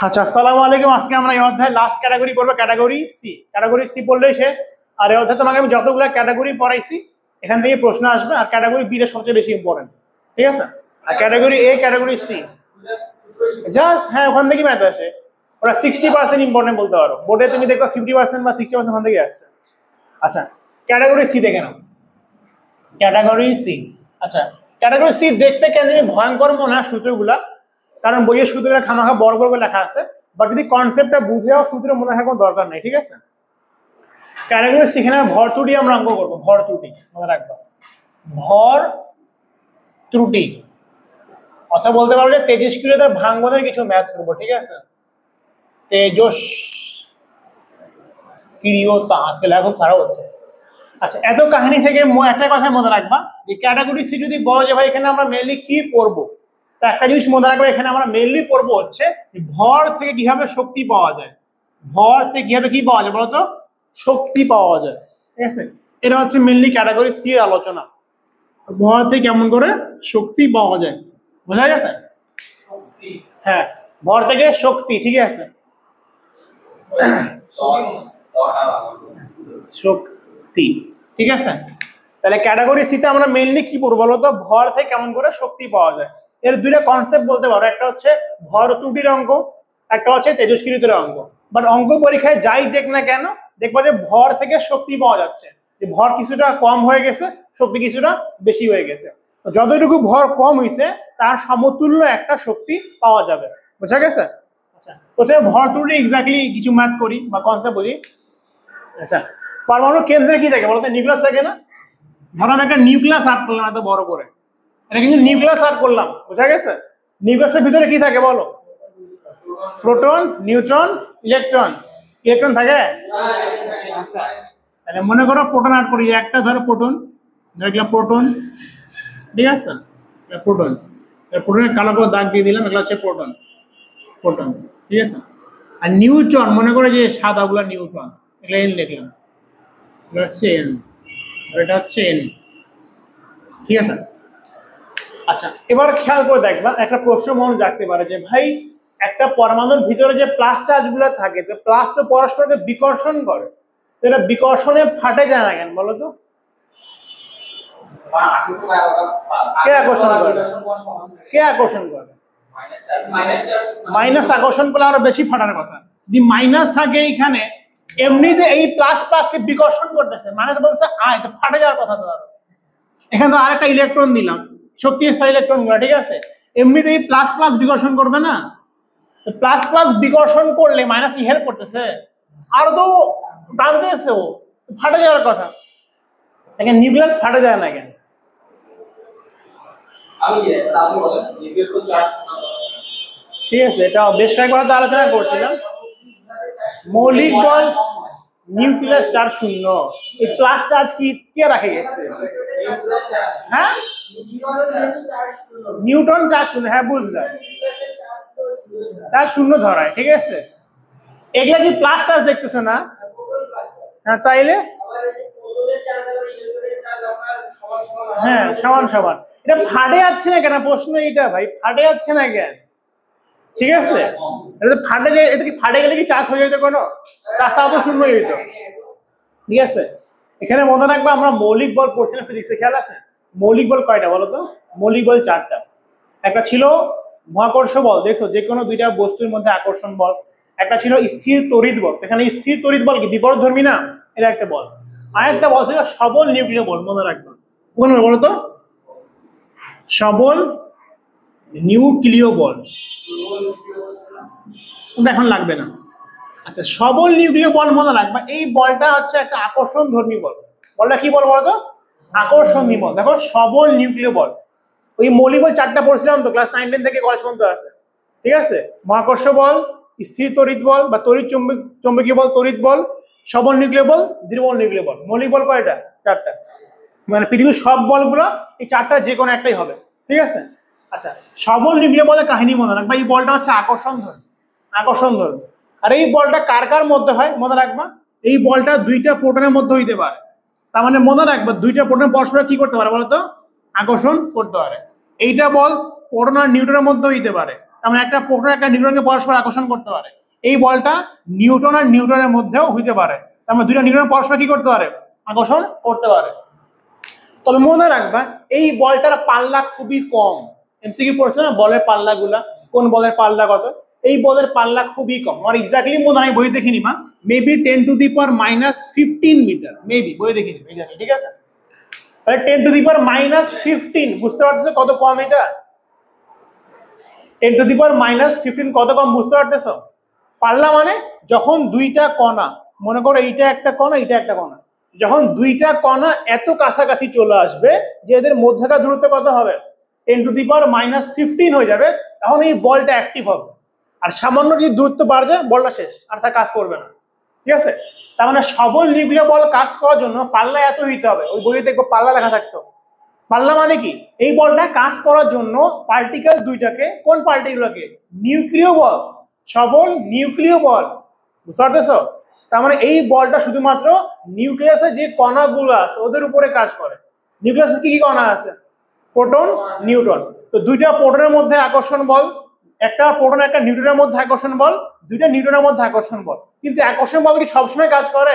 আচ্ছা, আসসালামু আলাইকুম। আজকে আমরা এই অধ্যায় লাস্ট ক্যাটাগরি পড়বো, ক্যাটাগরি সি। ক্যাটাগরি সি পড়লেই শেষ। আর এই অধ্যায় তোমাকে আমি যতগুলো ক্যাটাগরি পড়াইছি এখান থেকে প্রশ্ন আসবে, আর ক্যাটাগরি বি টা সবচেয়ে বেশি ইম্পর্টেন্ট, ঠিক আছে? আর category A, category C just হ্যাঁ ওখান থেকে ম্যাথ আসে। ওরা 60% ইম্পর্টেন্ট বলতে পারো, বোর্ডে তুমি দেখো 50% বা 60% ওখান থেকে আসছে। আচ্ছা, ক্যাটাগরি সি দেখে নাও। ক্যাটাগরি সি, আচ্ছা ক্যাটাগরি সি দেখতে কেন জানি ভয়ঙ্কর মনে হয় সূত্রগুলা, কারণ বইয়ের সূত্রগুলো খামাখা বড় বড় করে লেখা আছে, বাট যদি কনসেপ্টটা বুঝে যাও সূত্র মনে হয় কোনো দরকার নেই, ঠিক আছে? ক্যাটাগরি সি এখানে ভর ত্রুটি আমরা অঙ্ক করবো, ভর ত্রুটি মনে রাখবো, ভর ত্রুটি। কথা বলতে পারবো যে তেজস্ক্রিয়তার ভাঙ্গনের কিছু ম্যাথ করবো, ঠিক আছে? তেজস্ক্রিয়তা, আজকে লেখা খুব খারাপ হচ্ছে। আচ্ছা, এত কাহিনী থেকে একটা কথা মনে রাখবা যে ক্যাটাগরি সি যদি বলো যে ভাই এখানে আমরা মেনলি কি পড়বো, তো একটা জিনিস মনে রাখবো, এখানে আমরা মেনলি পড়বো হচ্ছে ভর থেকে কিভাবে শক্তি পাওয়া যায়। ভর থেকে কিভাবে কি পাওয়া যায় বলতো? শক্তি পাওয়া যায়, ঠিক আছে? এটা হচ্ছে মেনলি ক্যাটাগরি সি এর আলোচনা, ভর থেকে কেমন করে শক্তি পাওয়া যায়। বোঝা গেছে? হ্যাঁ, ভর থেকে শক্তি, ঠিক আছে? শক্তি, ঠিক আছে? তাহলে ক্যাটাগরি সিতে আমরা মেইনলি কি পড়বো বলতো? ভর থেকে কেমন করে শক্তি পাওয়া যায়। এর দুইটা কনসেপ্ট বলতে পারো, একটা হচ্ছে ভর ত্রুটির অঙ্ক, একটা হচ্ছে তেজস্ক্রিয়তার অঙ্ক। বাট অঙ্ক পরীক্ষায় যাই দেখ না কেন দেখবো যে ভর থেকে শক্তি পাওয়া যাচ্ছে, যে ভর কিছুটা কম হয়ে গেছে, শক্তি কিছুটা বেশি হয়ে গেছে। যতটুকু ভর কম হয়েছে তার সমতুল্য একটা শক্তি পাওয়া যাবে। বুঝা গেছে? আচ্ছা, প্রথমে ভর ত্রুটি এক্স্যাক্টলি কিছু ম্যাথ করি বা কনসেপ্ট বুঝি। আচ্ছা, পরমাণু কেন্দ্রে কি থাকে বলতো? নিউক্লিয়াস থাকে না? ধরো আমি একটা নিউক্লিয়াস আর্ট করলাম এত বড় করে, এটা কিন্তু নিউক্লিয়াস আর্ট করলাম, বুঝা গেছে? নিউক্লিয়াসের ভিতরে কি থাকে বলো? Proton, neutron, electron. ইলেকট্রন থাকে? আচ্ছা, তাহলে মনে করো প্রোটন আর্ট করি, একটা ধরো প্রোটন, ধরো প্রোটন, ঠিক আছে? প্রোটন, প্রোটনের কালো করে দাগ দিয়ে দিলাম, এগুলো হচ্ছে প্রোটন, প্রোটন, ঠিক আছে? আর নিউট্রন মনে করে যে সাদাগুলা নিউট্রন, এগুলো এন লিখলাম, এটা হচ্ছে এন, আর এটা হচ্ছে এন, ঠিক আছে? আচ্ছা, এবার খেয়াল করে দেখবা একটা প্রশ্ন মনে রাখতে পারে যে ভাই একটা পরমাণুর ভিতরে যে প্লাস চার্জ গুলো থাকে, তো প্লাস তো পরস্পরকে বিকর্ষণ করে, তো এটা বিকর্ষণে ফাটে যায় না কেন বলো তো? কে আকর্ষণ করে? কে আকর্ষণ করে? মাইনাস আকর্ষণ করলে আরো বেশি ফাটার কথা। যদি মাইনাস থাকে এইখানে, এমনিতে এই প্লাস প্লাসকে বিকর্ষণ করতেছে, মাইনাস বলছে আয়, তো ফাটে যাওয়ার কথা তো। আরো এখানে তো আরেকটা ইলেকট্রন দিলাম, শক্তিশালী ইলেকট্রন গুলো, ঠিক আছে? এমনিতেই প্লাস প্লাস বিকর্ষণ করবে না, প্লাস প্লাস বিকর্ষণ করলে মাইনাস কি হেল্প করতেছে? আর তো টানতেছে, ও ফাটে যাওয়ার কথা। এখানে নিউক্লিয়াস ফাটে যায় না কেন? ঠিক আছে, এটা বেশ কয়েকবার তো আলোচনা করছিলাম। মৌলিক বল নিউক্লিয়াস চার্জ শূন্য, এই প্লাস চার্জ কি কে রাখে গেছে? হ্যাঁ, নিউটন চার্জ শূন্য, হ্যাঁ বুঝলাম, চার্জ শূন্য ধরায়, ঠিক আছে? এগুলা কি প্লাস চার্জ দেখতেছো না? হ্যাঁ, তাইলে হ্যাঁ সমান সমান। এটা ফাটে যাচ্ছে না কেন প্রশ্ন এইটা ভাই, ফাটে যাচ্ছে না কেন? ঠিক আছে, এটা ফাটে যায়, এটা কি ফাটে গেলে কি চার্জ হয়ে যেত? কোনো চার্জ তাও তো শূন্য হয়ে যেত, ঠিক আছে? এখানে মনে রাখবে আমরা মৌলিক বল পড়ছিলাম ফিজিক্সে, খেয়াল আছে? মৌলিক বল কয়টা বলো তো? মৌলিক বল 4টা। একটা ছিল মহাকর্ষ বল, দেখছো যে কোনো দুইটা বস্তুর মধ্যে আকর্ষণ বল। একটা ছিল স্থির তড়িৎ বল, এখানে স্থির তড়িৎ বল কি বিপরীতধর্মী না? এটা একটা বল। আর একটা বল ছিল সবল নিউক্লিয় বল, মনে রাখবে কোন বলো তো? সবল নিউক্লিয় বল, এখন লাগবে না। আচ্ছা, সবল নিউক্লিয় বল মনে রাখবা, এই বলটা হচ্ছে একটা আকর্ষণ ধর্মী বল। বলটা কি বল বলতো? আকর্ষণী বল। দেখো সবল নিউক্লিয় বল, ওই মৌলিক বল 4টা পড়ছিলাম তো ক্লাস 9-10 থেকে কলেজ পর্যন্ত আছে, ঠিক আছে? মহাকর্ষ বল, স্থির তড়িৎ বল বা তড়িৎ চৌম্বকীয় বল, তড়িৎ বল, সবল নিউক্লিয় বল, দুর্বল নিউক্লিয় বল। মৌলিক বল কয়টা? 4টা। মানে পৃথিবীর সব বলগুলো এই 4টার যে কোনো একটাই হবে, ঠিক আছে? আচ্ছা, সবল নিউক্লিয় বলের কাহিনী মনে রাখবা, এই বলটা হচ্ছে আকর্ষণ ধর্মী, আকর্ষণ ধর্মী। আর এই বলটা কার কার মধ্যে হয় মনে রাখবা, এই বলটা দুইটা প্রোটনের মধ্যে হইতে পারে। তার মানে মনে রাখবা দুইটা প্রোটন পরস্পর কি করতে পারে বলতো? আকর্ষণ করতে পারে। এইটা বল প্রোটন আর নিউট্রনের মধ্যে হইতে পারে, তেমন একটা প্রোটন একটা নিউট্রনকে পরস্পর আকর্ষণ করতে পারে। এই বলটা নিউটন আর নিউটনের মধ্যেও হইতে পারে, তার মানে দুইটা নিউটন পরস্পর কি করতে পারে, আকর্ষণ করতে পারে। তবে মনে রাখবা এই বলটার পাল্লা খুবই কম। এমসিকিউ পড়ছে না বলের পাল্লা গুলা, কোন বলের পাল্লা কত, এই বলের পাল্লা খুবই কম। আমার এক্স্যাক্টলি মনে হয় বই দেখে নিবা, মেবি 10⁻⁻15 মিটার, মেবি বই দেখে নিবা, ঠিক আছে? তাহলে 10⁻⁻15 বুঝতে পারছো কত কম এটা? 10⁻⁻15 কত কম বুঝতে পারতেছো? পাল্লা মানে যখন দুইটা কণা, মনে করো এইটা একটা কণা, এইটা একটা কণা, যখন দুইটা কণা এত কাছাকাছি চলে আসবে যে এদের মধ্যকার দূরত্ব কত হবে, 10⁻⁻15 হয়ে যাবে, তখন এই বলটা অ্যাক্টিভ হবে। আর সামান্য যদি দূরত্ব বাড়ে যায় বলটা শেষ, আর তা কাজ করবে না, ঠিক আছে? তার মানে সবল নিউক্লিয় বল কাজ করার জন্য পাল্লা এত হইতে হবে। ওই বইয়ে দেখবো পাল্লা লেখা থাকতো। পাল্লা মানে কি, এই বলটা কাজ করার জন্য পার্টিকেল দুইটাকে, কোন পার্টিকেলকে, নিউক্লিয় বল, সবল নিউক্লিয় বল, বুঝতে পারতেছো? তার মানে এই বলটা শুধুমাত্র নিউক্লিয়াসে যে কণাগুলো আছে ওদের উপরে কাজ করে। নিউক্লিয়াসে কি কি কণা আছে, প্রোটন, নিউট্রন। তো দুইটা প্রোটনের মধ্যে আকর্ষণ বল, একটা প্রোটন একটা নিউট্রনের মধ্যে আকর্ষণ বল, দুইটা নিউট্রনের মধ্যে আকর্ষণ বল। কিন্তু আকর্ষণ বল কি সবসময় কাজ করে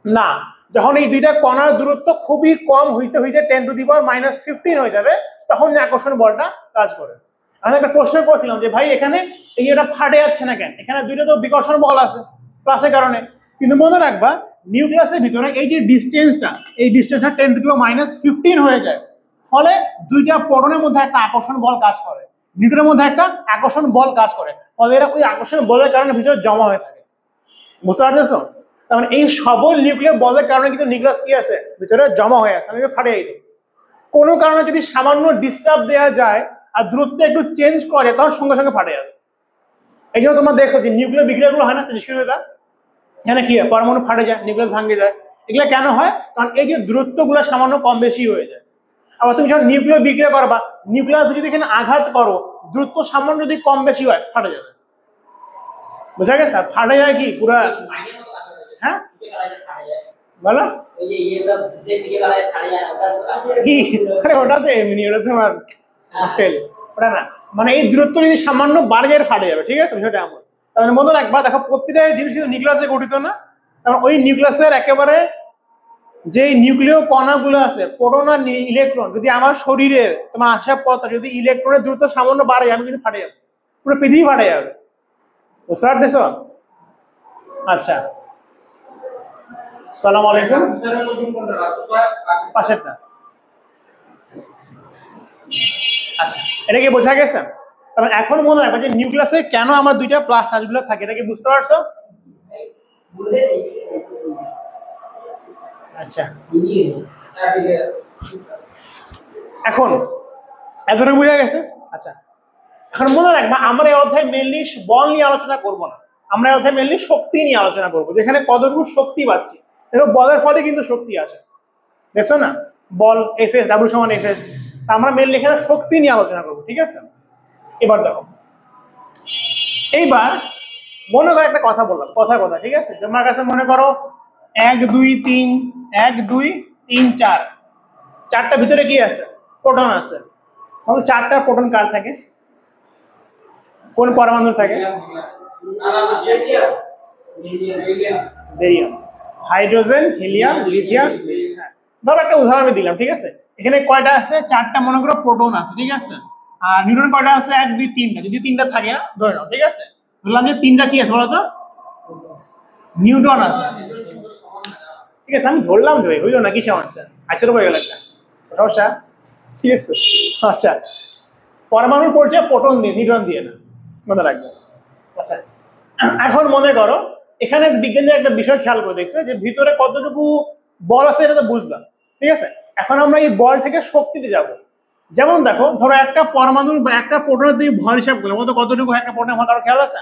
না। যখন এই দুইটা কণার দূরত্ব খুবই কম হইতে হইতে 10⁻⁻15 হয়ে যাবে, তখন আকর্ষণ বলটা কাজ করে। আমি একটা প্রশ্ন করছিলাম যে ভাই এখানে এই এটা ফাটে যাচ্ছে না কেন, এখানে দুইটা তো বিকর্ষণ বল আছে প্লাসের কারণে। কিন্তু মনে রাখবা নিউক্লিয়াসের ভিতরে এই যে ডিস্টেন্সটা, এই ডিস্টেন্সটা 10⁻⁻15 হয়ে যায়, ফলে দুইটা প্রোটনের মধ্যে একটা আকর্ষণ বল কাজ করে, নিউটনের মধ্যে একটা আকর্ষণ বল কাজ করে, ফলে এরা ওই আকর্ষণ বলের কারণে ভিতরে জমা হয়ে থাকে। বুঝতে পারতেছো? তার মানে এই সবল নিউক্লিয় বলের কারণে কিন্তু নিউক্লিয়াস কি আছে, ভিতরে জমা হয়ে আছে, আমি ফাটে যাইতো। কোনো কারণে যদি সামান্য ডিস্টার্ব দেওয়া যায় আর দূরত্ব একটু চেঞ্জ করে, তখন সঙ্গে সঙ্গে ফাটে যাবে। এই জন্য তোমরা দেখো যে নিউক্লিয় বিক্রিয়াগুলো হয় না শুরুটা, এখানে কি হয়, পরমাণু ফাটে যায়, নিউক্লিয়াস ভাঙে যায়। এগুলো কেন হয়? কারণ এই যে দূরত্বগুলো সামান্য কম বেশি হয়ে যায়। আবার তুমি যখন নিউক্লিয় বিক্রিয়া করবা, নিউক্লিয়াস যদি এখানে আঘাত করো, দূরত্ব সামান্য যদি কম বেশি হয় ফাটে যাবে। বুঝা গেছে? ফাটে যায় কি পুরা, হ্যাঁ বলো ওটা তো এমনি, ওটা তোমার ওটা না, মানে এই দূরত্ব যদি সামান্য বাড়ে যায় ফাটে যাবে, ঠিক আছে? বিষয়টা এমন। তাহলে মনে রাখবা, দেখো প্রতিটা জিনিস কিন্তু নিউক্লিয়াসে গঠিত না। কারণ ওই নিউক্লিয়াসের একেবারে যে নিউক্লিয় কণাগুলো আছে, প্রোটন আর ইলেকট্রন, যদি আমার শরীরের তোমার আসার পথে যদি ইলেকট্রনের দূরত্ব সামান্য বাড়ে, আমি কিন্তু ফাটে যাবে, পুরো পৃথিবী ফাটে যাবে। বুঝতে পারতেছ? আচ্ছা, আসসালামু আলাইকুম। পাশেরটা, আচ্ছা, এটা কি বোঝা গেছে? তবে এখন মনে রাখবে যে নিউক্লিয়াসে কেন আমার দুইটা প্লাস চার্জগুলো থাকে, এটা কি বুঝতে পারছো? আচ্ছা, এখন এতটুকু বুঝা গেছে। আচ্ছা, এখন মনে রাখবা আমরা এই অধ্যায় মেনলি বল নিয়ে আলোচনা করব না, আমরা এই অধ্যায় মেনলি শক্তি নিয়ে আলোচনা করবো, যেখানে কতটুকু শক্তি পাচ্ছি। দেখো বলের ফলে কিন্তু শক্তি আছে, দেখছো না, বল F(s) W=F(s), আমরা মেনলি এখানে শক্তি নিয়ে আলোচনা করবো, ঠিক আছে? এবার দেখো, এইবার মনে করো একটা কথা বললাম, কথা, ঠিক আছে? তোমার কাছে মনে করো 1 2 3 1 2 3 4, চারটা ভিতরে কি আছে, প্রোটন আছে। তাহলে চারটা প্রোটন কার থাকে, কোন পরমাণু থাকে? Barium, hydrogen, helium, lithium. ধরো একটা উদাহরণ আমি দিলাম, ঠিক আছে? এখানে কয়টা আছে, চারটা মনে করো প্রোটন আছে, ঠিক আছে? আর নিউট্রন কয়টা আছে, 1 2 3টা, যদি 3টা থাকে না ধরে নাও, ঠিক আছে? ধরলাম যে 3টা কি আছে বলতো, নিউট্রন আছে, ঠিক আছে? আমি ধরলাম যে হইলো না, কি সমস্যা, আচ্ছা হয়ে গেল একটা সমস্যা, ঠিক আছে? আচ্ছা, পরমাণুর পরিচয় প্রোটন দিয়ে, নিউট্রন দিয়ে না, মনে রাখবে। আচ্ছা, এখন মনে করো এখানে বিজ্ঞানীরা একটা বিষয় খেয়াল করে দেখছে যে ভিতরে কতটুকু বল আছে, এটা তো বুঝলাম, ঠিক আছে? এখন আমরা এই বল থেকে শক্তিতে যাব। যেমন দেখো, ধরো একটা পরমাণুর বা একটা প্রোটনের তুমি ভর হিসাব করলে মতো কতটুকু একটা প্রোটনের ভর, কারো খেয়াল আছে?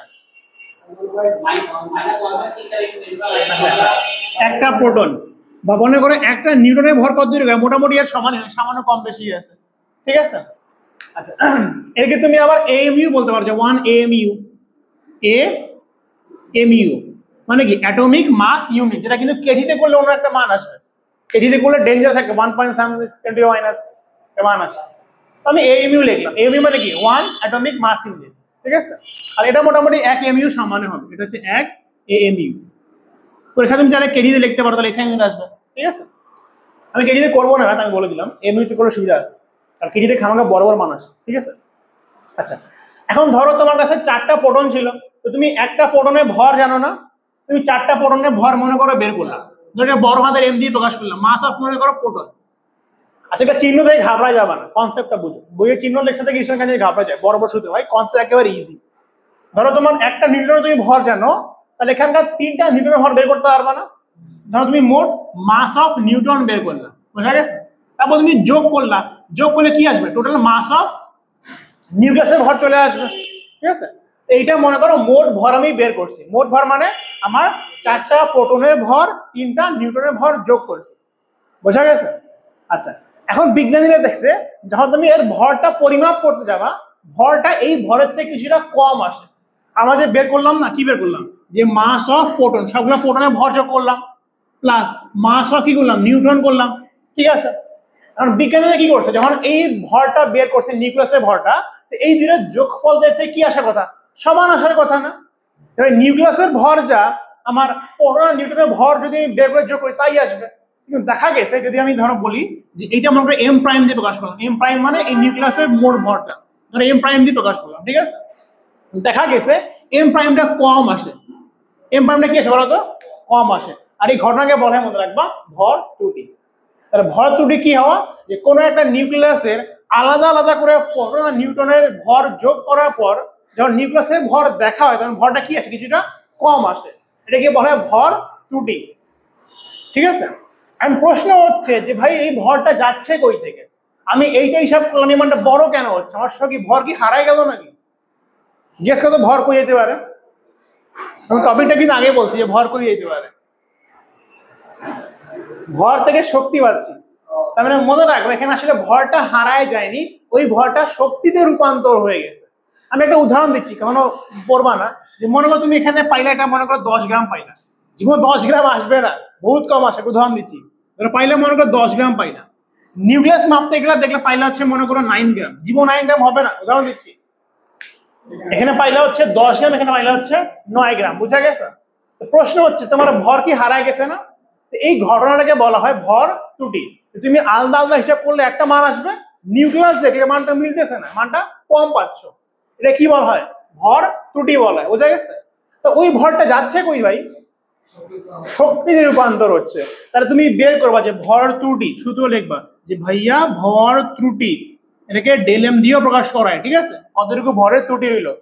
একটা প্রোটন বা মনে করো একটা নিউটনের ভর কতটুকু, মোটামুটি এর সমান, সামান্য কম বেশি আছে, ঠিক আছে? আচ্ছা, এরকে তুমি আবার AMU বলতে পারো, 1 AMU, AMU মানে কি, অ্যাটমিক মাস ইউনিট, যেটা কিন্তু কেজিতে করলে অন্য একটা মান আসবে, কেজিতে করলে ডেঞ্জার থাকে, 1.7 মান আসে। আমি AMU লিখলাম, AMU মানে কি, 1 অ্যাটমিক মাস ইউনিট। ঠিক আছে। আর এটা মোটামুটি 1 এমইউ সমানে হবে, এটা হচ্ছে 1 এএমইউ। পরীক্ষা তুমি যারা কেজি দিয়ে লিখতে পারো তাহলে এসআইনমেন্ট আসবে, ঠিক আছে। আমি কেজিতে করবো না, আমি বলে দিলাম, এমইউতে করে সুবিধা আছে, আর কেজিতে খামাকা বড় বড় মান আছে, ঠিক আছে। আচ্ছা, এখন ধরো তোমার কাছে 4টা প্রোটন ছিল, তো তুমি একটা প্রোটনের ভর জানো না, তুমি 4টা প্রোটনের ভর মনে করো বের করলাম, ধরো বড় হাতের এম দিয়ে প্রকাশ করলাম, মাস অফ মনে করো প্রোটন। আচ্ছা, এটা চিহ্ন থেকে ঘাবড়া যাবে না, কনসেপ্টটা বুঝো, বইয়ের চিহ্ন লেখার থেকে ঈশ্বর কাছে ঘাবড়া যায়, বড় বড় সূত্র হয়, কনসেপ্ট একেবারে ইজি। ধরো তোমার একটা নিউটনের তুমি ভর জানো, তাহলে এখানকার 3টা নিউটনের ভর বের করতে পারবে না। ধরো তুমি মোট মাস অফ নিউটন বের করলাম, বোঝা গেছে। তারপর তুমি যোগ করলা, যোগ করলে কি আসবে, টোটাল মাস অফ নিউক্লিয়াসের ভর চলে আসবে, ঠিক আছে। এইটা মনে করো মোট ভর আমি বের করছি, মোট ভর মানে আমার 4টা প্রোটনের ভর 3টা নিউটনের ভর যোগ করছি, বোঝা গেছে। আচ্ছা, এখন বিজ্ঞানীরা দেখছে যখন তুমি এর ভরটা পরিমাপ করতে যাবা, ভরটা এই ভরের থেকে কিছুটা কম আসে। আমরা যে বের করলাম না, কি বের করলাম, যে মাস অফ প্রোটন, সবগুলো প্রোটনের ভর যোগ করলাম, প্লাস মাস অফ কি করলাম, নিউট্রন করলাম, ঠিক আছে। কারণ বিজ্ঞানীরা কি করছে, যখন এই ভরটা বের করছে নিউক্লিয়াসের ভরটা, এই দুটোর যোগফল দেখতে কি আসার কথা, সমান আসার কথা না। নিউক্লিয়াসের ভর যা, আমার প্রোটন নিউট্রনের ভর যদি বের করে যোগ করি তাই আসবে। কিন্তু দেখা গেছে, যদি আমি ধরো বলি যে এইটা মনে করো এম প্রাইম দিয়ে প্রকাশ করলাম, এম প্রাইম মানে এই নিউক্লিয়াসের মোট ভরটা, ধরো এম প্রাইম দিয়ে প্রকাশ করলাম, ঠিক আছে। দেখা গেছে এম প্রাইমটা কম আসে, এম প্রাইমটা কি আসে বলতো, কম আসে। আর এই ঘটনাকে বলা হয়, মনে রাখবা, ভর ত্রুটি। তাহলে ভর ত্রুটি কি হওয়া, যে কোনো একটা নিউক্লিয়াসের আলাদা আলাদা করে প্রোটন আর নিউট্রনের ভর যোগ করার পর যখন নিউক্লিয়াসের ভর দেখা হয়, তখন ভরটা কি আসে, কিছুটা কম আসে, এটাকে বলা হয় ভর ত্রুটি, ঠিক আছে। এখন প্রশ্ন হচ্ছে যে ভাই এই ভরটা যাচ্ছে কই থেকে, আমি এইটা হিসাব করলাম, এই মানটা বড় কেন হচ্ছে, আমার সঙ্গে ভর কি হারাই গেল নাকি, জিজ্ঞেস করতো ভর কই যেতে পারে, আমি টপিকটা কিন্তু আগে বলছি যে ভর কই যেতে পারে, ভর থেকে শক্তি পাচ্ছি। তার মানে মনে রাখবো, এখানে আসলে ভরটা হারায় যায়নি, ওই ভরটা শক্তিতে রূপান্তর হয়ে গেছে। আমি একটা উদাহরণ দিচ্ছি, কেন পড়বা না, যে মনে করো তুমি এখানে পাইলা, এটা মনে করো 10 গ্রাম পাইলা, জীবন 10 গ্রাম আসবে না, বহুত কম আসে, উদাহরণ দিচ্ছি। পাইলে মনে করো 10 গ্রাম পাইলা, নিউক্লিয়াস মাপতে গেলে দেখলে পাইলা হচ্ছে মনে করো 9 গ্রাম, জীবন 9 গ্রাম হবে না, উদাহরণ দিচ্ছি। এখানে পাইলা হচ্ছে 10 গ্রাম, এখানে পাইলা হচ্ছে 9 গ্রাম, বুঝা গেছে। প্রশ্ন হচ্ছে তোমার ভর কি হারায় গেছে না, এই ঘটনাটাকে বলা হয় ভর ত্রুটি। তুমি আলাদা আলাদা হিসাব করলে একটা মান আসবে, নিউক্লিয়াস দেখলে মানটা মিলতেছে না, মানটা কম পাচ্ছ, এটা কি বলা হয়, ভর ত্রুটি বলা হয়, বোঝা গেছে। তো ওই ভরটা যাচ্ছে কই ভাই, শক্তিতে রূপান্তর হচ্ছে। তাহলে তুমি বের করবা যে ভর ত্রুটি, সূত্র লিখবা যে ভাইয়া ভর ত্রুটি, এটাকে ডেল এম দিয়েও প্রকাশ করায়, ঠিক আছে, কতটুকু ভরের ত্রুটি হইলো।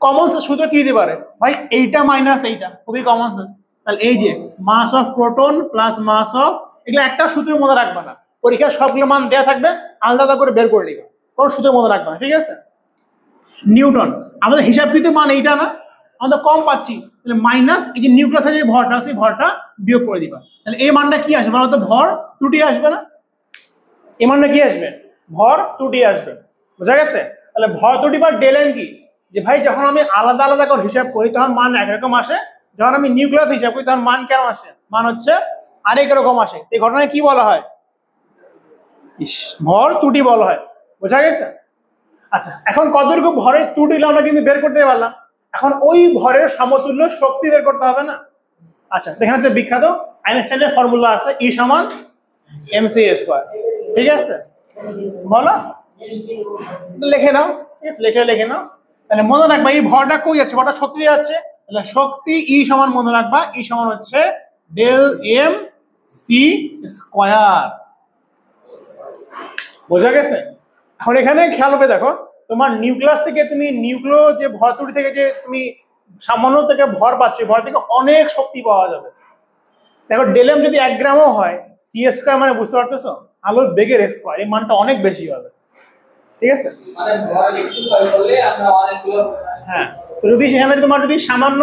কমন সেন্স সূত্র কি দিতে পারে ভাই, এইটা মাইনাস এইটা, খুবই কমন সেন্স। তাহলে এই যে mass of proton plus mass of, এগুলো একটা সূত্রের মধ্যে রাখবা না, পরীক্ষার সবগুলো মান দেওয়া থাকবে, আলাদা আলাদা করে বের করে নিবা, কোনো সূত্রের মধ্যে রাখবা না, ঠিক আছে। নিউটন, আমাদের হিসাবকৃত মান এইটা না, আমাদের কম পাচ্ছি, তাহলে মাইনাস এই যে নিউক্লিয়াসের যে ভরটা, সেই ভরটা বিয়োগ করে দিবা, তাহলে এই মানটা কি আসবে বলতো, ভর ত্রুটি আসবে না, এই মানটা কি আসবে, ভর ত্রুটি আসবে, বোঝা গেছে। তাহলে ভর ত্রুটি বা ডেল এম কি, যে ভাই যখন আমি আলাদা আলাদা করে হিসাব করি তখন মান একরকম আসে, যখন আমি নিউক্লিয়াস হিসাব করি তখন মান কেন আসে, মান হচ্ছে আরেক রকম আসে, এই ঘটনায় কি বলা হয়, ভর ত্রুটি বলা হয়, বোঝা গেছে। আচ্ছা, এখন কতটুকু ভরের ত্রুটি আমরা কিন্তু বের করতে পারলাম, এখন ওই ভরের সমতুল্য শক্তি বের করতে হবে না। আচ্ছা, এখানে যে বিখ্যাত আইনস্টাইনের ফর্মুলা আছে, ই সমান এমসি স্কয়ার, ঠিক আছে, বলো, লিখে নাও, ঠিক আছে, লিখে নাও। তাহলে মনে রাখবা এই ভরটা কই যাচ্ছে, ভরটা শক্তি দিয়ে যাচ্ছে, তাহলে শক্তি ই সমান, মনে রাখবা ই সমান হচ্ছে ডেল এম সি স্কয়ার, বোঝা গেছে। এখন এখানে খেয়াল করে দেখো, তোমার নিউক্লিয়াস থেকে তুমি নিউক্লিয় যে ভর ত্রুটি থেকে যে তুমি সামান্য থেকে ভর পাচ্ছ, ভর থেকে অনেক শক্তি পাওয়া যাবে। দেখো ডেলেম যদি 1 গ্রামও হয়, সি স্কয়ার মানে বুঝতে পারতেছো, আলোর বেগের স্কয়ার, এই মানটা অনেক বেশি হবে, ঠিক আছে। হ্যাঁ, তো যদি সেখানে তোমার যদি সামান্য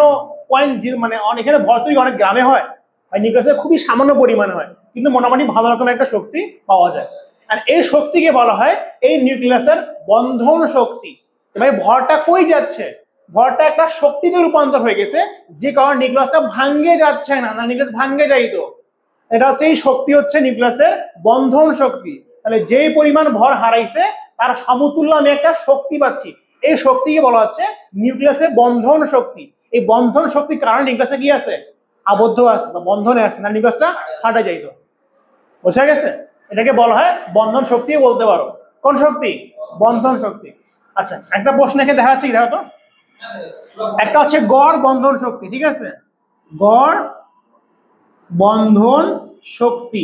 0.0 মানে এখানে ভর ত্রুটি অনেক গ্রামে হয়, আর নিউক্লিয়াসে খুবই সামান্য পরিমাণে হয়, কিন্তু মোটামুটি ভালো রকমের একটা শক্তি পাওয়া যায়। আর এই শক্তিকে বলা হয় এই নিউক্লিয়াসের বন্ধন শক্তি। ভাই ভরটা কই যাচ্ছে, ভরটা একটা শক্তিতে রূপান্তর হয়ে গেছে, যে কারণে নিউক্লিয়াসটা ভাঙ্গে যাচ্ছে না, নিউক্লিয়াস ভাঙ্গে যাইতো, এটা হচ্ছে এই শক্তি হচ্ছে নিউক্লিয়াসের বন্ধন শক্তি। তাহলে যেই পরিমাণ ভর হারাইছে তার সমতুল্য আমি একটা শক্তি পাচ্ছি, এই শক্তিকে বলা হচ্ছে নিউক্লিয়াসের বন্ধন শক্তি। এই বন্ধন শক্তির কারণে নিউক্লিয়াসে কি আছে, আবদ্ধ আছে বা বন্ধনে আছে, না নিউক্লিয়াসটা ফাটা যাইতো। বোঝা গেছে? এটাকে বলা হয় বন্ধন শক্তি বলতে পারো। কোন শক্তি? বন্ধন শক্তি। আচ্ছা, একটা প্রশ্ন এখানে দেখা যাচ্ছে কি, দেখো তো। একটা হচ্ছে গড় বন্ধন শক্তি, ঠিক আছে, গড় বন্ধন শক্তি।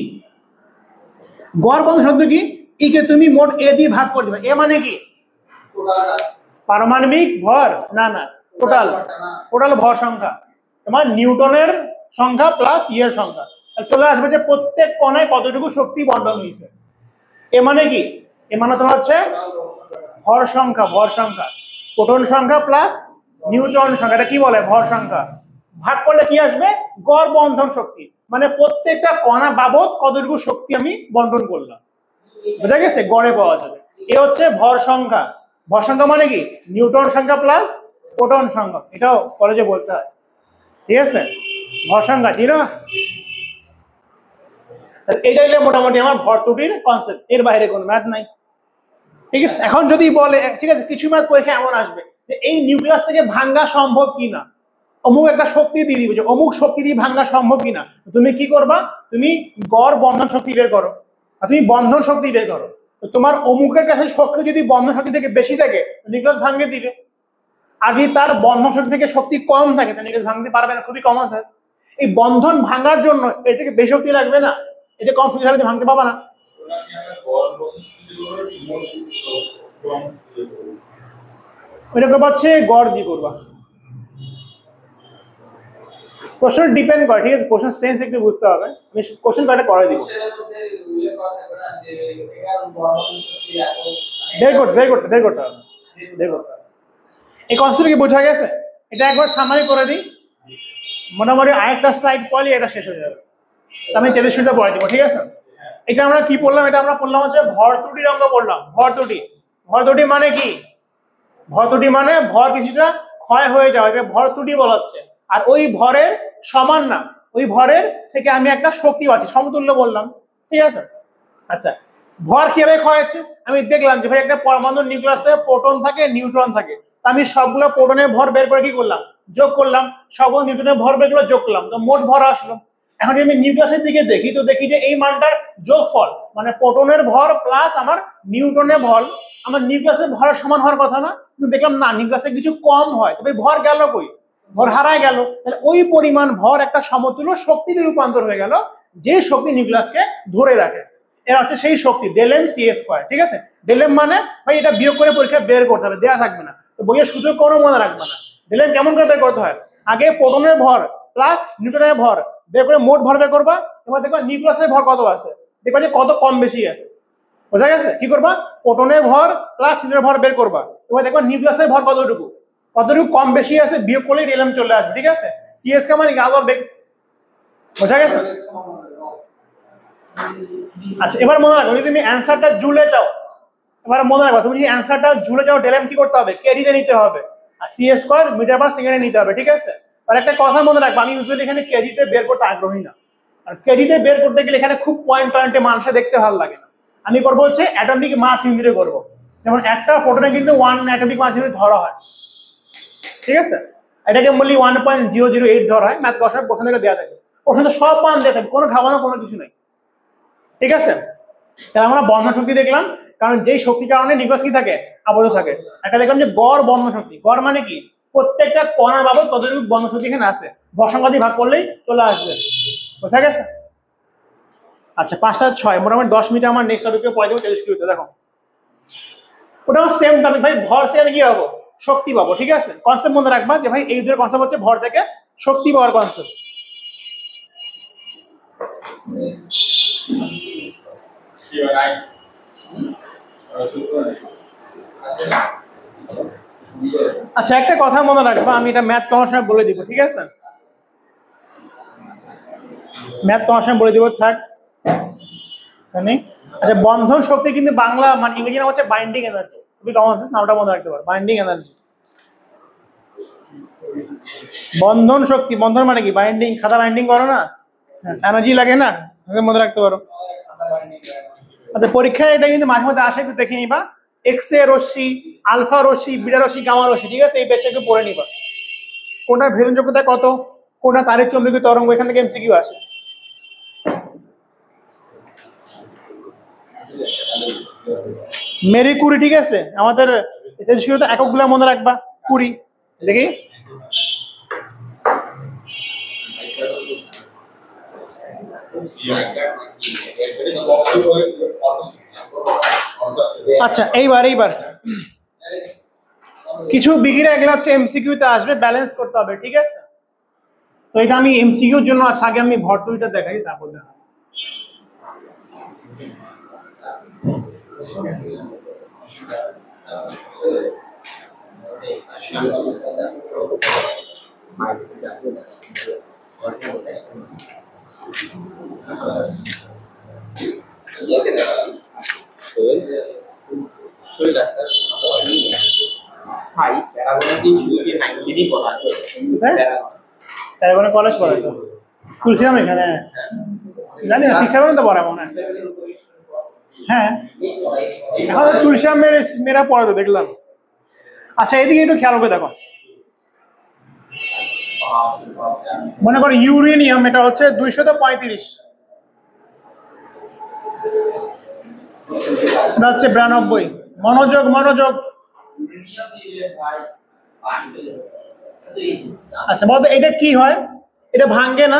গড় বন্ধন শক্তি কি? একে তুমি মোট এ দিয়ে ভাগ করে দিবে। এ মানে কি? পারমাণবিক ভর, না না, টোটাল টোটাল ভর সংখ্যা, তোমার নিউটনের সংখ্যা প্লাস ইয়ের সংখ্যা। চলে আসবে যে প্রত্যেক কণায় কতটুকু শক্তি বন্টন হয়েছে। এ মানে কি? এ মানে তোমার হচ্ছে ভর সংখ্যা, ভর সংখ্যা, প্রোটন সংখ্যা প্লাস নিউট্রন সংখ্যা, এটা কি বলে? ভর সংখ্যা। ভাগ করলে কি আসবে? গড় বন্ধন শক্তি, মানে প্রত্যেকটা কণা বাবদ কতটুকু শক্তি আমি বন্টন করলাম। বোঝা গেছে? গড়ে পাওয়া যাবে। এ হচ্ছে ভর সংখ্যা। ভর সংখ্যা মানে কি? নিউটন সংখ্যা প্লাস প্রোটন সংখ্যা, এটাও কলেজে বলতে হয়, ঠিক আছে? ভর সংখ্যা, জি না? এইটা হলো মোটামুটি আমার ভর ত্রুটির কনসেপ্ট, এর বাইরে কোনো ম্যাথ নাই, ঠিক আছে? এখন যদি বলে, ঠিক আছে, কিছু ম্যাথ পরীক্ষা এমন আসবে যে এই নিউক্লিয়াস থেকে ভাঙ্গা সম্ভব কিনা, অমুক একটা শক্তি দিয়ে দিবে যে অমুক শক্তি দিয়ে ভাঙ্গা সম্ভব কিনা, তুমি কি করবা? তুমি গড় বন্ধন শক্তি বের করো, আর তুমি বন্ধন শক্তি বের করো। তো তোমার অমুকের কাছে শক্তি যদি বন্ধন শক্তি থেকে বেশি থাকে, নিউক্লিয়াস ভাঙে দিবে। আর যদি তার বন্ধন শক্তি থেকে শক্তি কম থাকে, তাহলে নিউক্লিয়াস ভাঙতে পারবে না, খুবই কমন সেন্স। এই বন্ধন ভাঙার জন্য এর থেকে বেশি শক্তি লাগবে না, এতে কম শক্তি থাকলে ভাঙতে পাবা না। ওইরকম হচ্ছে গড় দিয়ে করবা। কোশ্চেন ডিপেন্ড করে, ঠিক আছে? কোশ্চেন সেন্স একটু বুঝতে হবে, আমি কোশ্চেন কয়টা করে দিব। বের করতে হবে। এই কনসেপ্ট কি বোঝা গেছে? এটা একবার সামারি করে দিই, মোটামুটি আরেকটা স্লাইড পড়লে এটা শেষ হয়ে যাবে। আমি 33টা পড়ে দিব, ঠিক আছে? এটা আমরা কি পড়লাম? এটা আমরা পড়লাম হচ্ছে ভর ত্রুটির অঙ্ক পড়লাম। ভর ত্রুটি, ভর ত্রুটি মানে কি? ভর ত্রুটি মানে ভর কিছুটা ক্ষয় হয়ে যাওয়া, এটা ভর ত্রুটি বলা হচ্ছে। আর ওই ভরের সমান না, ওই ভরের থেকে আমি একটা শক্তি পাচ্ছি, সমতুল্য বললাম, ঠিক আছে? আচ্ছা, ভর কিভাবে ক্ষয় হচ্ছে? আমি দেখলাম যে ভাই একটা পরমাণুর নিউক্লিয়াসে প্রোটন থাকে, নিউট্রন থাকে, আমি সবগুলো প্রোটনের ভর বের করে কি করলাম? যোগ করলাম। সবগুলো নিউট্রনের ভর বের করে যোগ করলাম, তো মোট ভর আসলো। এখন যদি আমি নিউক্লিয়াসের দিকে দেখি, তো দেখি যে এই মানটার যোগফল, মানে প্রোটনের ভর প্লাস আমার নিউট্রনের ভর, আমার নিউক্লিয়াসের ভরের সমান হওয়ার কথা না, কিন্তু দেখলাম না, নিউক্লিয়াসে কিছু কম হয়, তবে ভর গেল কই? ভর হারায় গেল। তাহলে ওই পরিমাণ ভর একটা সমতুল্য শক্তিতে রূপান্তর হয়ে গেল, যে শক্তি নিউক্লিয়াসকে ধরে রাখে। এরা হচ্ছে সেই শক্তি, ডেল এম সি স্কয়ার, ঠিক আছে? ডেল এম মানে ভাই এটা বিয়োগ করে পরীক্ষা বের করতে হবে, দেয়া থাকবে না, তো বইয়ের সূত্র কোনো মনে রাখবে না। ডেল এম কেমন করে বের করতে হয়? আগে প্রোটনের ভর প্লাস নিউট্রনের ভর বের করে মোট ভর বের করবা, এবার দেখবা নিউক্লিয়াসের ভর কত আছে, দেখবা যে কত কম বেশি আছে। বোঝা গেছে? কি করবা? প্রোটনের ভর প্লাস নিউট্রনের ভর বের করবা, এবার দেখবা নিউক্লিয়াসের ভর কতটুকু কম বেশি আছে, বিয়োগ করলেই ডেল এম চলে আসবে, ঠিক আছে? সিএস কে মানে আলোর বেগ। বোঝা গেছে? আচ্ছা, এবার মনে রাখো, যদি তুমি অ্যান্সারটা জুলে চাও, এবার মনে রাখো, তুমি যদি অ্যান্সারটা জুলে চাও, ডেল এম কি করতে হবে? কেজিতে নিতে হবে, আর সি স্কয়ার মিটার পার সেকেন্ডে নিতে হবে, ঠিক আছে? আর একটা কথা মনে রাখবো, আমি ইউজুয়ালি এখানে কেজিতে বের করতে আগ্রহী না। আর কেজিতে বের করতে গেলে এখানে খুব পয়েন্টে মানুষে দেখতে ভালো লাগে না। আমি করবো হচ্ছে অ্যাটমিক মাস ইউনিটে করবো। যেমন একটা প্রোটনে কিন্তু 1 অ্যাটমিক মাস ইউনিট ধরা হয়, ঠিক আছে? এটাকে বলি 1.008 ধরা হয়, ম্যাথ 10 প্রশ্ন থেকে দেওয়া থাকে, প্রশ্ন তো সব মান দেওয়া থাকে, কোনো খাবানো কোনো কিছু নাই, ঠিক আছে? তাহলে আমরা বন্ধন শক্তি দেখলাম, কারণ যেই শক্তির কারণে নিউক্লিয়াস কি থাকে? আবদ্ধ থাকে। একটা দেখলাম যে গড় বন্ধন শক্তি, গড় মানে কি? প্রত্যেকটা কণার বাবদ কতটুকু বন্ধন শক্তি এখানে আছে, ভর সংখ্যা দিয়ে ভাগ করলেই চলে আসবে। বোঝা গেছে? আচ্ছা, 5টা 6, মোটামুটি 10 মিনিট আমার নেক্সট টপিকে পড়ে দেবো 23 কিলোতে। দেখো, ওটা আমার সেম টপিক ভাই, ভর থেকে আমি কি পাবো? শক্তি পাবো, ঠিক আছে? কনসেপ্ট মনে রাখবা যে ভাই এই দুটোর কনসেপ্ট হচ্ছে ভর থেকে শক্তি পাওয়ার কনসেপ্ট। আচ্ছা, একটা কথা মনে রাখবা, আমি এটা ম্যাথ করার সময় বলে দিব, ঠিক আছে? ম্যাথ করার সময় বলে দিব, থাক। আচ্ছা, বন্ধন শক্তি কিন্তু বাংলা মানে ইংরেজি নাম হচ্ছে বাইন্ডিং এনার্জি, তুমি কমন সেন্স নামটা মনে রাখতে পারো, বাইন্ডিং এনার্জি। বন্ধন শক্তি, বন্ধন মানে কি? বাইন্ডিং, খাতা বাইন্ডিং করো না, এনার্জি লাগে না, মনে রাখতে পারো। আচ্ছা, পরীক্ষায় এটা কিন্তু মাঝে মধ্যে আসে, একটু দেখে নিবা। এক্স এ রশ্মি, আলফা রশ্মি, বিটা রশ্মি, গামা রশ্মি, ঠিক আছে? এই বেশটা একটু পড়ে নিবা। কোনটার ভেদনযোগ্যতা কত, কোনটা তারের চৌম্বকীয় তরঙ্গ, এখান থেকে এমসিকিউ আসে। মেরি কুরি, ঠিক আছে? আমাদের শুরুতে এককগুলো মনে রাখবা, কুড়ি। দেখি আচ্ছা, এইবার কিছু বিগিরা এগুলো হচ্ছে এমসিকিউতে আসবে, ব্যালেন্স করতে হবে, ঠিক আছে? তো এটা আমি এমসিকিউর জন্য আগে আমি ভর্তুইটা দেখাই, তারপর দেখা। কলেজ পড়াই তো তুলছিলাম এখানে, জানি না 6-7 তো পড়া মনে হয়। হ্যাঁ, এখন তুলছিলাম মেয়েরা পড়া তো দেখলাম। আচ্ছা, এদিকে একটু খেয়াল করে দেখো। মনে করো ইউরেনিয়াম, এটা হচ্ছে 235, এটা হচ্ছে 92। মনোযোগ, আচ্ছা বলতো এটা কি হয়? এটা ভাঙ্গে না,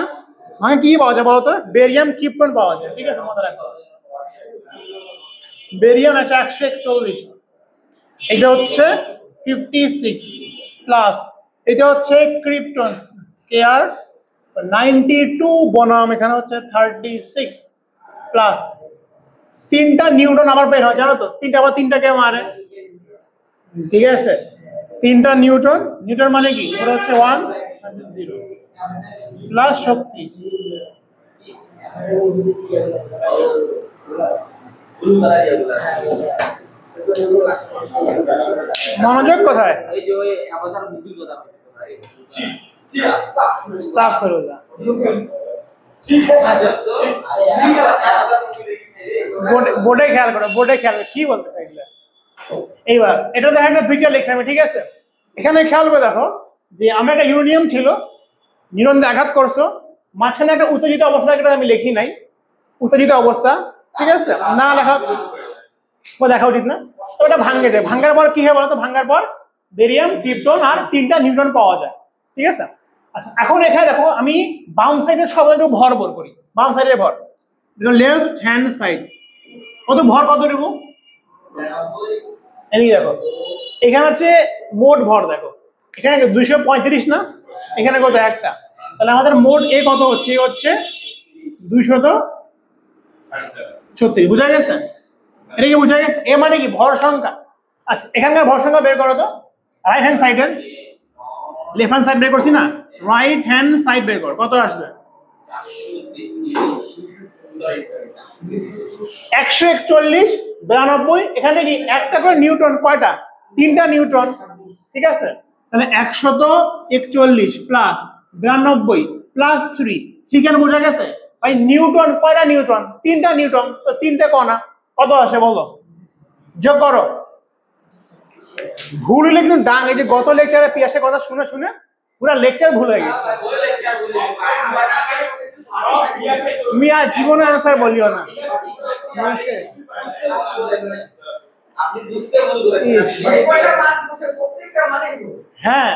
ভাঙে কি পাওয়া যায় বলতো? বেরিয়াম ক্রিপ্টন পাওয়া যায়, ঠিক আছে? মনে রাখো, বেরিয়াম আছে 141, এটা হচ্ছে 56 প্লাস, এটা হচ্ছে ক্রিপ্টন কে আর 92 বনাম এখানে হচ্ছে 36 প্লাস 3টা নিউটন আবার বের হয়, জানো তো? 3টা আবার 3টাকে মারে, ঠিক আছে? 3টা নিউটন মানে কি? ওটা হচ্ছে 1 0 প্লাস শক্তি। মনোযোগ কোথায়? বোর্ডে খেয়াল করো, কি বলতে চাইলে। এইবার এটা দেখো, একটা দুইটা লিখছি আমি, ঠিক আছে? এখানে খেয়াল করে দেখো যে আমার একটা ইউরেনিয়াম ছিল, নিউটন দিয়ে আঘাত করছো, মাঝখানে একটা উত্তেজিত অবস্থা, এটা আমি লিখি নাই, উত্তেজিত অবস্থা, ঠিক আছে? না দেখা উচিত না। তো ওটা ভাঙ্গে যায়, ভাঙ্গার পর কি হয় বলতো? ভাঙ্গার পর বেরিয়াম, ক্রিপ্টন আর 3টা নিউট্রন পাওয়া যায়, ঠিক আছে? আচ্ছা, এখন এখানে দেখো আমি বাম সাইডের সব একটু ভর করি, বাম সাইডের ভর, লেফট হ্যান্ড সাইড, কত ভর, কতটুকু? এদিকে দেখো, এখানে আছে মোট ভর, দেখো এখানে 235 না, এখানে কত? একটা। তাহলে আমাদের মোট এ কত হচ্ছে? হচ্ছে 236। বুঝা গেছে? এটা কি বুঝা গেছে? এ মানে কি? ভর সংখ্যা। আচ্ছা, এখানকার ভর সংখ্যা বের করো তো। রাইট হ্যান্ড সাইডের, লেফট হ্যান্ড সাইড বের করছি না, রাইট হ্যান্ড সাইড বের কর, কত আসবে? 141, 92। এখানে কি একটা করে নিউটন, কয়টা? 3টা নিউটন, ঠিক আছে? তাহলে 141 প্লাস 92 প্লাস 3 কেন? বোঝা গেছে ভাই? নিউটন কয়টা? নিউটন 3টা নিউটন, তো 3টে কণা, কত আসে বলো? যোগ করো। ভুল হলে কিন্তু ডাং, এই যে গত লেকচারে পিয়াসের কথা শুনে পুরো লেকচার ভুল হয়ে গেছে। তুমি আর জীবনে আনসার বলিও না, হ্যাঁ।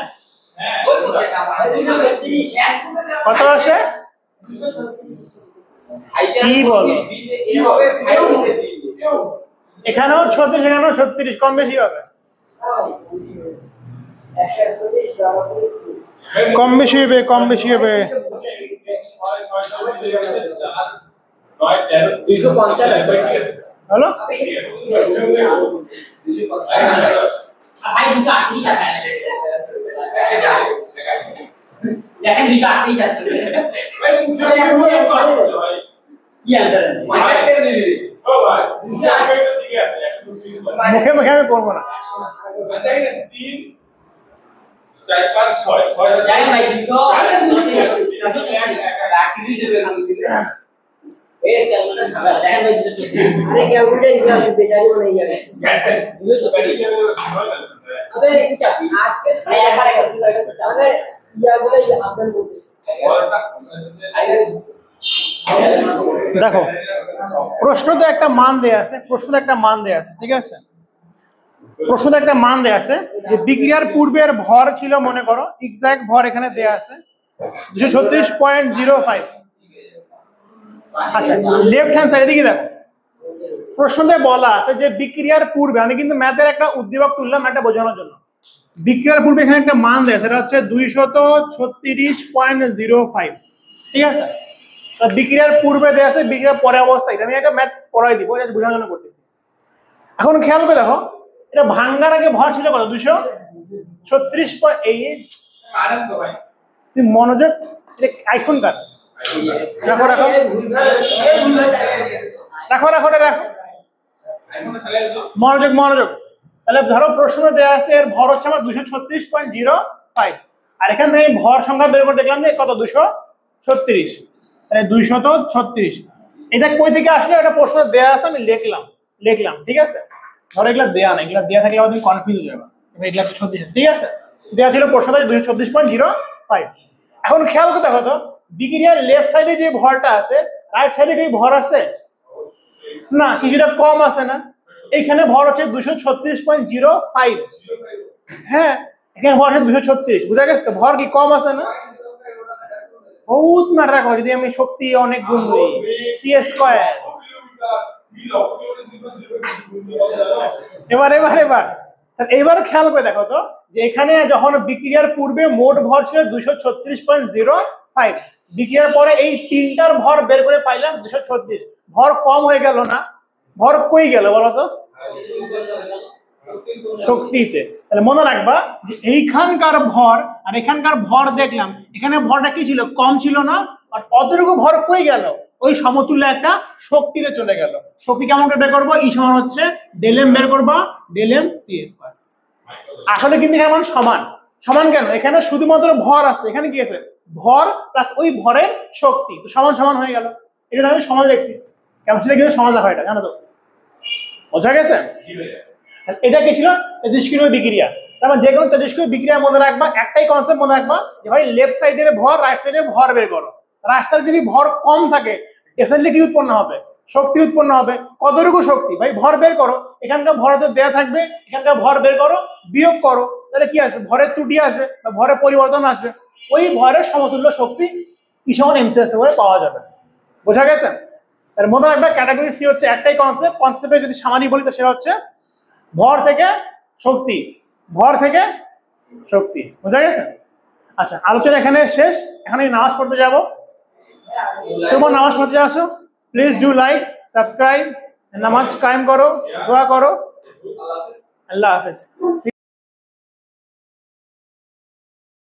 কত আসে? কি বলো? এখানেও 36, এখানেও 36, কম বেশি হবে, কম বেশি হবে। হ্যালো, মুখে আমি করবো না। 3 4 5 6 6 এই ক্যালকুলেটর খারাপ দেখেন ভাই 234 আরে ক্যালকুলেটর নিয়ে আসবে বেকারি মানে ইয়া গেছে 234 আবে কি চাপি আজকে ভাই একবারে মানে ইয়াগুলো আপনার বলতেছে দেখো প্রশ্নতে একটা মান দেয়া আছে, প্রশ্নতে একটা মান দেয়া আছে, ঠিক আছে? প্রশ্নতে একটা মান দেয়া আছে যে বিক্রিয়ার পূর্বের ভর ছিল, মনে করো এক্সাক্ট ভর এখানে দেয়া আছে 236.05। আচ্ছা, লেফট হ্যান্ড সাইডে দিকে দেখো, প্রশ্নতে বলা আছে যে বিক্রিয়ার পূর্বে, আমি কিন্তু ম্যাথের একটা উদ্দীপক তুললাম একটা বোঝানোর জন্য। বিক্রিয়ার পূর্বে এখানে একটা মান দেয়, সেটা হচ্ছে 236.05, ঠিক আছে? বিক্রিয়ার পূর্বে দেয়া আছে, বিক্রিয়ার পরে অবস্থা, এটা আমি একটা ম্যাথ পড়াই দিব, জাস্ট বোঝানোর জন্য করতেছি। এখন খেয়াল করে দেখো, এটা ভাঙ্গার আগে ভর ছিল কত? 236.8। তুমি মনোযোগ, আইফোন কার রাখো রাখো রাখো রাখো রাখো মনোযোগ মনোযোগ। তাহলে ধরো প্রশ্ন দেওয়া আছে এর ভর হচ্ছে আমার 236.05, আর এখান থেকে ভর সংখ্যা বের করে দেখলাম যে কত? 236। তাহলে 236 এটা কই থেকে আসলে? এটা প্রশ্ন দেওয়া আছে, আমি লিখলাম, ঠিক আছে? ধরো এগুলা দেয়া না, এগুলা দেয়া থাকলে আবার তুমি কনফিউজ হয়ে যাবে। এগুলা 36, ঠিক আছে? দেওয়া ছিল প্রশ্নটা 236.05। এখন খেয়াল করে দেখো তো, বিক্রিয়ার লেফট সাইডে যে ভরটা আছে, রাইট সাইডে কি ভর আছে? না, কিছুটা কম আছে না? এইখানে ভর হচ্ছে 236.05। হ্যাঁ, এখানে ভর হচ্ছে 236, বুঝা গেছে তো? ভর কি কম আছে না? বহুত ম্যাটার করে, যদি আমি শক্তি অনেক গুণ দিই, সি স্কয়ার। এবার খেয়াল করে দেখো তো, যে এখানে যখন বিক্রিয়ার পূর্বে মোট ভর ছিল 236.05, বিক্রিয়ার পরে এই তিনটার ভর বের করে পাইলাম 236, ভর কম হয়ে গেল না? ভর কই গেল বলো তো? শক্তিতে। তাহলে মনে রাখবা যে এইখানকার ভর আর এখানকার ভর দেখলাম, এখানে ভরটা কি ছিল? কম ছিল না? আর অতটুকু ভর কই গেল? ওই সমতুল্য একটা শক্তিতে চলে গেল। শক্তি কেমন করে বের করবো? ই সমান হচ্ছে ডেল এম বের করবা, ডেল এম সি স্কয়ার। আসলে কিন্তু এখানে মান সমান। সমান কেন? এখানে শুধুমাত্র ভর আছে, এখানে কি আছে? ভর প্লাস ওই ভরের শক্তি, তো সমান সমান হয়ে গেল। এটা আমি সমান লিখছি, কেমন কিন্তু সমান লেখা, এটা জানো তো? বোঝা গেছে? এটা কি ছিল? তেজস্ক্রিয় বিক্রিয়া। তার মানে যে কোনো তেজস্ক্রিয় বিক্রিয়া মনে রাখবা, একটাই কনসেপ্ট মনে রাখবা যে ভাই লেফট সাইডের ভর, রাইট সাইডের ভর বের করো। রাইট সাইডে যদি ভর কম থাকে, ডেফিনেটলি কি উৎপন্ন হবে? শক্তি উৎপন্ন হবে। কতটুকু শক্তি? ভাই ভর বের করো, এখানকার ভর তো দেয়া থাকবে, এখানকার ভর বের করো, বিয়োগ করো, তাহলে কি আসবে? ভরের ত্রুটি আসবে বা ভরের পরিবর্তন আসবে। ওই ভরের সমতুল্য শক্তি ই সমান এমসিএস করে পাওয়া যাবে। বোঝা গেছে? তার মনে রাখবে ক্যাটাগরি সি হচ্ছে একটাই কনসেপ্ট। কনসেপ্টে যদি সামান্য বলি তো সেটা হচ্ছে ভর থেকে শক্তি, ভর থেকে শক্তি। বোঝা গেছে? আচ্ছা, আলোচনা এখানে শেষ। এখন আমি নামাজ পড়তে যাব। তোমার নামাজ পড়তে আসো, প্লিজ ডু লাইক, সাবস্ক্রাইব, নামাজ কায়েম করো, দোয়া করো। আল্লাহ হাফেজ।